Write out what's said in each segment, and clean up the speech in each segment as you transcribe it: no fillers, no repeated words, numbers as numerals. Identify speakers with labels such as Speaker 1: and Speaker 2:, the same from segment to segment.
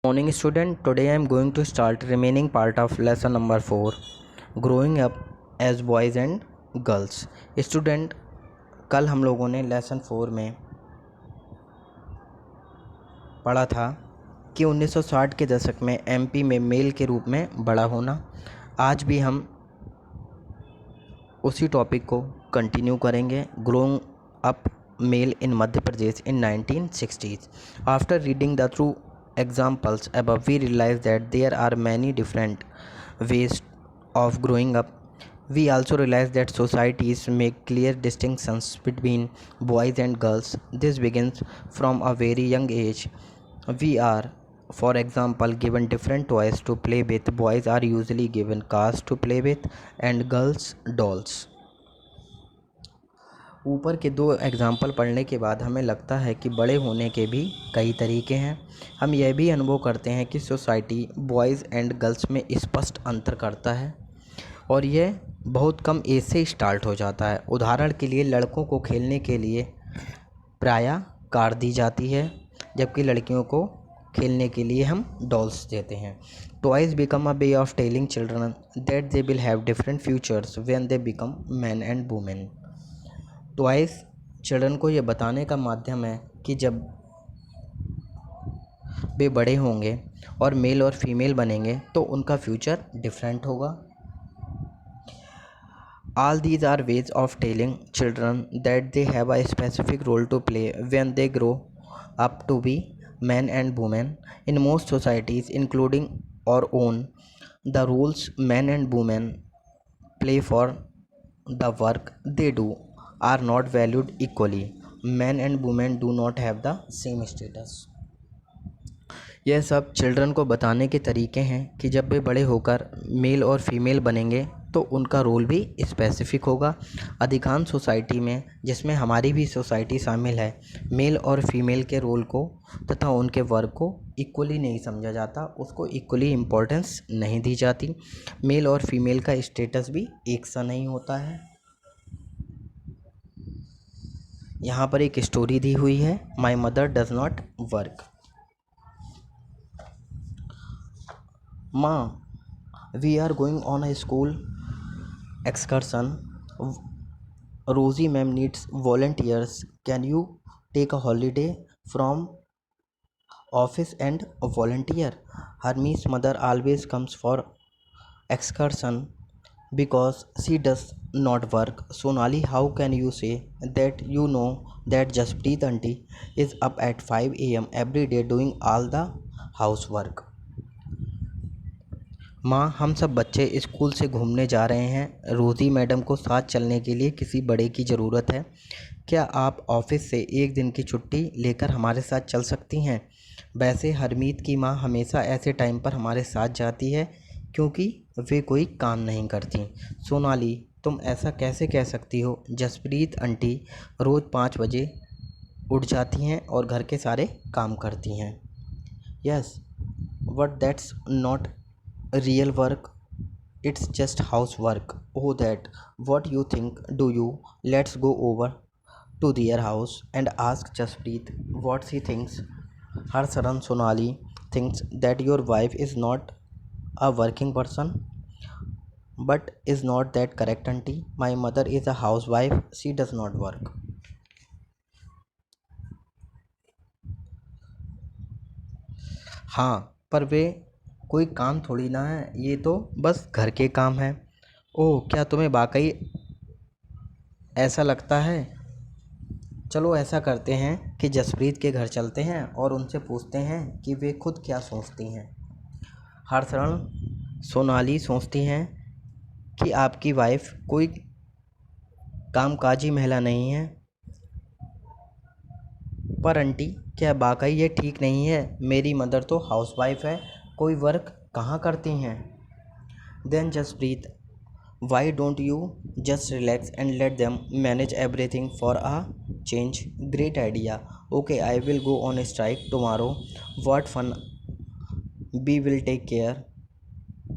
Speaker 1: Morning student, today I am going to start remaining part of lesson number 4, growing up as boys and girls. Student, कल हम लोगों ने lesson 4 में पढ़ा था कि 1960 के दशक में एमपी में मेल के रूप में बड़ा होना। आज भी हम उसी टॉपिक को कंटिन्यू करेंगे, growing up mail in Madhya Pradesh in 1960s. After reading the true examples above, we realize that there are many different ways of growing up. We also realize that societies make clear distinctions between boys and girls. This begins from a very young age. We are, for example, given different toys to play with. Boys are usually given cars to play with and girls dolls. ऊपर के दो example पढ़ने के बाद हमें लगता है कि बड़े होने के भी कई तरीके हैं। हम यह भी अनुभव करते हैं कि सोसाइटी बॉयज़ एंड गर्ल्स में स्पष्ट अंतर करता है और यह बहुत कम एज से स्टार्ट हो जाता है। उदाहरण के लिए लड़कों को खेलने के लिए प्रायः कार दी जाती है, जबकि लड़कियों को खेलने के लिए हम डॉल्स देते हैं। Toys become a way of telling children that they will have different futures when they become man and women. Toys children को ये बताने का माध्यम है कि जब वे बड़े होंगे और मेल और फीमेल बनेंगे तो उनका फ्यूचर डिफरेंट होगा। All these are ways of telling children that they have a specific role to play when they grow up to be men and women. In most societies, including our own, the roles men and women play for the work they do are not valued equally. Men and women do not have the same status. यह सब children को बताने के तरीके हैं कि जब वे बड़े होकर मेल और फीमेल बनेंगे तो उनका रोल भी स्पेसिफिक होगा। अधिकांश सोसाइटी में, जिसमें हमारी भी सोसाइटी शामिल है, मेल और फीमेल के रोल को तथा उनके वर्क को इक्वली नहीं समझा जाता, उसको इक्वली इम्पोर्टेंस नहीं दी जाती। मेल और फीमेल का स्टेटस भी एक सा नहीं होता है। यहाँ पर एक स्टोरी दी हुई है, my mother does not work. माँ, we are going on a school excursion. Rosie ma'am needs volunteers. Can you take a holiday from office and volunteer? Hermie's mother always comes for excursion because she does not work. Sonali, how can you say that you know that Jaspreet auntie is up at 5 a.m. every day doing all the housework? माँ, हम सब बच्चे school से घूमने जा रहे हैं। रोज़ी मैडम को साथ चलने के लिए किसी बड़े की ज़रूरत है। क्या आप ऑफिस से एक दिन की छुट्टी लेकर हमारे साथ चल सकती हैं? वैसे हरमीत की माँ हमेशा ऐसे टाइम पर हमारे साथ जाती है क्योंकि वे कोई काम नहीं करती। सोनाली, तुम ऐसा कैसे कह सकती हो? जसप्रीत आंटी रोज़ 5 बजे उठ जाती हैं और घर के सारे काम करती हैं। Yes, but that's not real work, it's just housework. Oh, that, what you think? Do you? Let's go over to their house and ask Jaspreet what she thinks. Her son Sonali thinks that your wife is not a working person. But is not that correct, auntie? My mother is a housewife, she does not work. हाँ, पर वे कोई काम थोड़ी ना है, ये तो बस घर के काम है। ओह, क्या तुम्हें वाकई ऐसा लगता है? चलो ऐसा करते हैं कि जसप्रीत के घर चलते हैं और उनसे पूछते हैं कि वे खुद क्या सोचती हैं। हरशरण सोनाली सोचती हैं कि आपकी वाइफ कोई कामकाजी महिला नहीं है। पर आंटी, क्या वाकई ये ठीक नहीं है? मेरी मदर तो हाउसवाइफ है, कोई वर्क कहाँ करती हैं? Then Jaspreet, why don't you just relax and let them manage everything for a change? Great idea. Okay, I will go on strike tomorrow. What fun, we will take care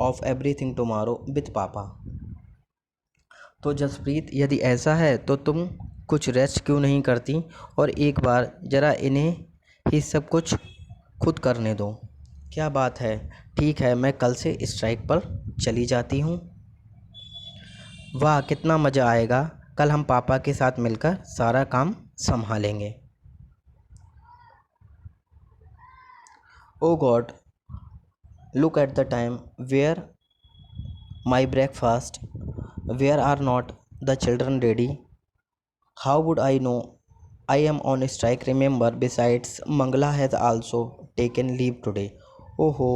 Speaker 1: of everything tomorrow with papa. तो जसप्रीत, यदि ऐसा है तो तुम कुछ rest क्यों नहीं करती और एक बार ज़रा इन्हें ही सब कुछ खुद करने दो। क्या बात है, ठीक है, मैं कल से स्ट्राइक पर चली जाती हूँ। वाह, कितना मज़ा आएगा, कल हम पापा के साथ मिलकर सारा काम संभालेंगे। Oh god, look at the time, where my breakfast, where are not the children ready? How would I know I am on strike? Remember, besides, Mangala has also taken leave today. Oh ho,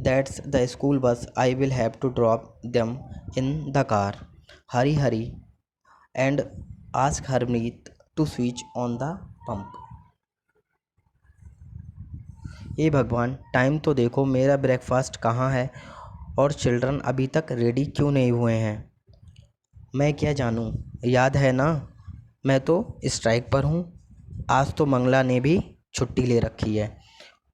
Speaker 1: that's the school bus. I will have to drop them in the car. Hurry, hurry, and ask Harmeet to switch on the pump. ये भगवान, time तो देखो, मेरा breakfast कहाँ है और children अभी तक रेडी क्यों नहीं हुए हैं। मैं क्या जानूँ, याद है ना, मैं तो स्ट्राइक पर हूँ। आज तो मंगला ने भी छुट्टी ले रखी है।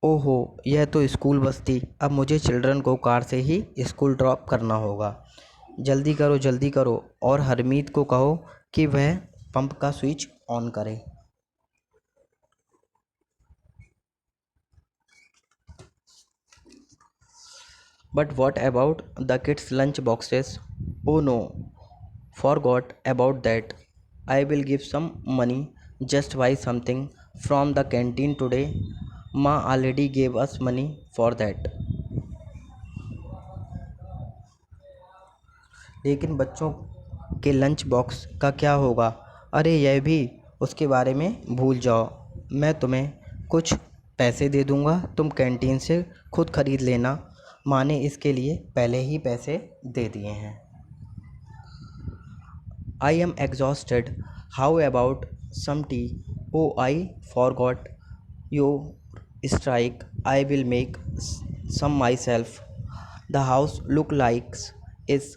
Speaker 1: ओहो, यह तो स्कूल बस थी, अब मुझे चिल्ड्रन को कार से ही स्कूल ड्रॉप करना होगा। जल्दी करो और हरमीत को कहो कि वह पंप का स्विच ऑन करे। But what about the kids' lunch boxes? Oh no, forgot about that. I will give some money, just buy something from the canteen today. Ma already gave us money for that. लेकिन बच्चों के lunch box का क्या होगा? अरे यह भी, उसके बारे में भूल जाओ। मैं तुम्हें कुछ पैसे दे दूँगा, तुम कैंटीन से खुद खरीद लेना। माँ ने इसके लिए पहले ही पैसे दे दिए हैं। I am exhausted. How about some tea? Oh, I forgot your strike. I will make some myself. The house look like is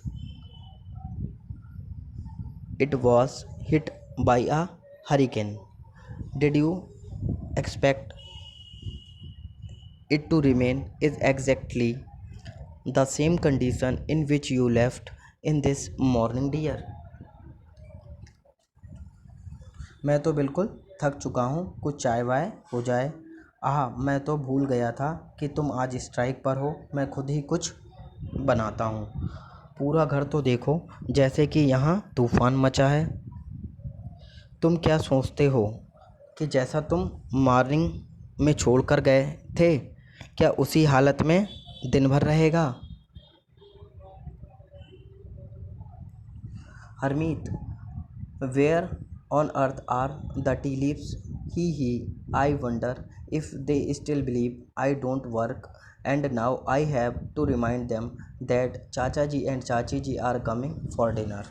Speaker 1: it was hit by a hurricane. Did you expect it to remain is exactly the same condition in which you left in this morning, dear? मैं तो बिल्कुल थक चुका हूँ, कुछ चाय वाय हो जाए। मैं तो भूल गया था कि तुम आज स्ट्राइक पर हो, मैं खुद ही कुछ बनाता हूँ। पूरा घर तो देखो, जैसे कि यहाँ तूफान मचा है। तुम क्या सोचते हो कि जैसा तुम मॉर्निंग में छोड़ कर गए थे, क्या उसी हालत में दिन भर रहेगा? Harmeet, where on earth are the tea leaves? I wonder if they still believe I don't work, and now I have to remind them that Chacha ji and Chachi ji are coming for dinner.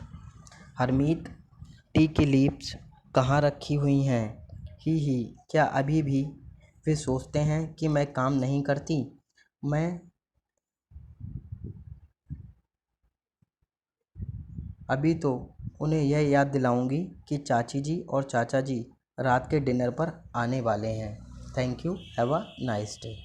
Speaker 1: Harmeet, T की leaves कहाँ रखी हुई हैं? क्या अभी भी वे सोचते हैं कि मैं काम नहीं करती? मैं अभी तो उन्हें यह याद दिलाऊंगी कि चाची जी और चाचा जी रात के डिनर पर आने वाले हैं। Thank you, have a nice day.